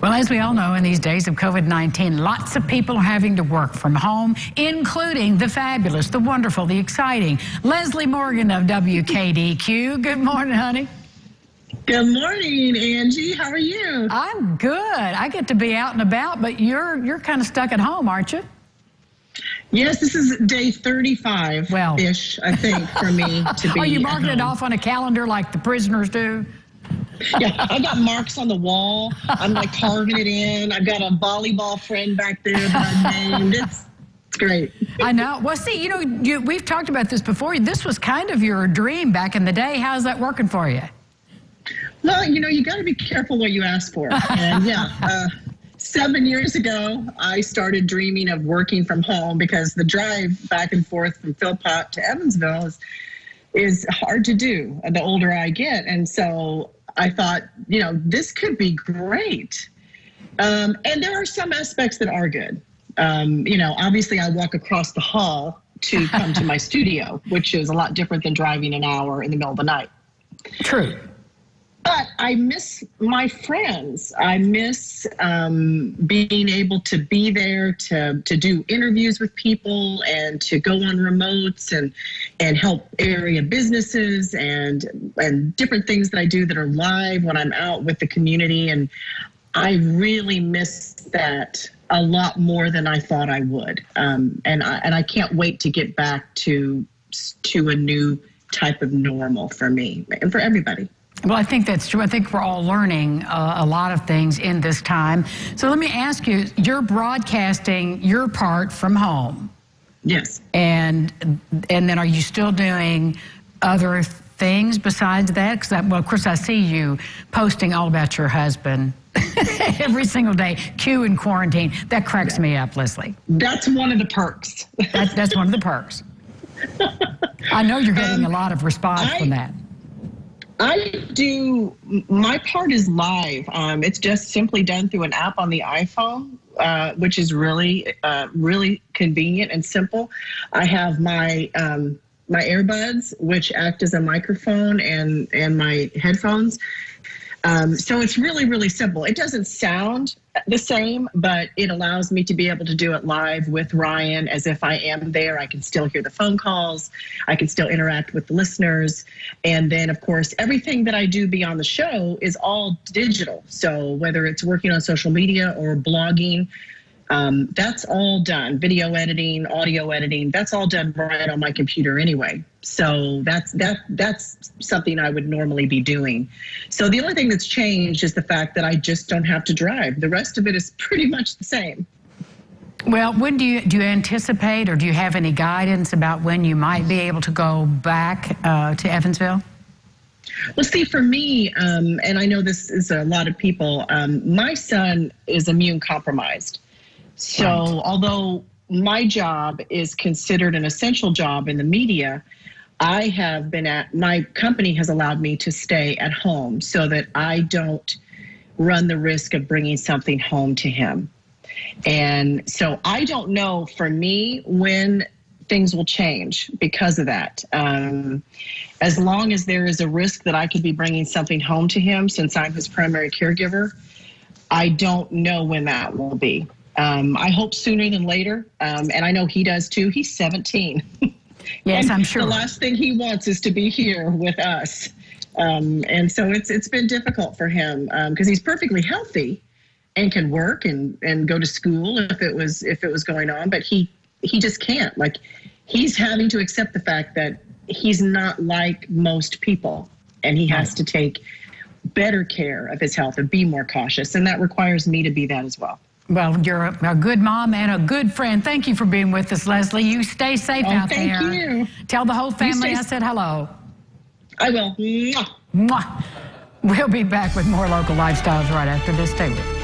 Well, as we all know, in these days of COVID-19, lots of people are having to work from home, including the fabulous, the wonderful, the exciting Leslie Morgan of WKDQ. Good morning, honey. Good morning, Angie. How are you? I'm good. I get to be out and about, but you're kind of stuck at home, aren't you? Yes, this is day 35-ish, I think, for me to be. Are you marking it off on a calendar like the prisoners do? Yeah, I got marks on the wall. I'm like carving it in. I've got a volleyball friend back there that I named. It's great. I know. Well, see, we've talked about this before. This was kind of your dream back in the day. How's that working for you? Well, you got to be careful what you ask for. And yeah, 7 years ago, I started dreaming of working from home because the drive back and forth from Philpott to Evansville is hard to do the older I get. And so I thought, this could be great. And there are some aspects that are good. Obviously I walk across the hall to come to my studio, which is a lot different than driving an hour in the middle of the night. True. But I miss my friends. I miss being able to be there to do interviews with people and to go on remotes and help area businesses and different things that I do that are live when I'm out with the community. And I really miss that a lot more than I thought I would. And I can't wait to get back to a new type of normal for me and for everybody. Well, I think that's true. I think we're all learning a lot of things in this time. So let me ask you, you're broadcasting your part from home. Yes. And then are you still doing other things besides that? Because, well, of course, I see you posting all about your husband every single day. Q in quarantine. That cracks me up, Leslie. That's one of the perks. That's one of the perks. I know you're getting a lot of response from that. My part is live. It's just simply done through an app on the iPhone, which is really convenient and simple. I have my earbuds, which act as a microphone, and my headphones. So it's really, really simple. It doesn't sound the same, but it allows me to be able to do it live with Ryan as if I am there. I can still hear the phone calls. I can still interact with the listeners. And then, of course, everything that I do beyond the show is all digital. So whether it's working on social media or blogging, that's all done. Video editing, audio editing, that's all done right on my computer anyway. So that's something I would normally be doing. So the only thing that's changed is the fact that I just don't have to drive. The rest of it is pretty much the same. Well, when do you anticipate, or do you have any guidance about when you might be able to go back to Evansville? Well, see, for me, and I know this is a lot of people, my son is immune compromised. So although my job is considered an essential job in the media, my company has allowed me to stay at home so that I don't run the risk of bringing something home to him. And so I don't know for me when things will change because of that. As long as there is a risk that I could be bringing something home to him, since I'm his primary caregiver, I don't know when that will be. I hope sooner than later, and I know he does too. He's 17. Yes, I'm sure. The last thing he wants is to be here with us, and so it's been difficult for him because he's perfectly healthy and can work and go to school if it was going on, but he just can't. Like, he's having to accept the fact that he's not like most people, and he has to take better care of his health and be more cautious, and that requires me to be that as well. Well, you're a good mom and a good friend. Thank you for being with us, Leslie. You stay safe out there. Thank you. Tell the whole family I said hello. I will. Mwah. We'll be back with more local lifestyles right after this. Stay with us.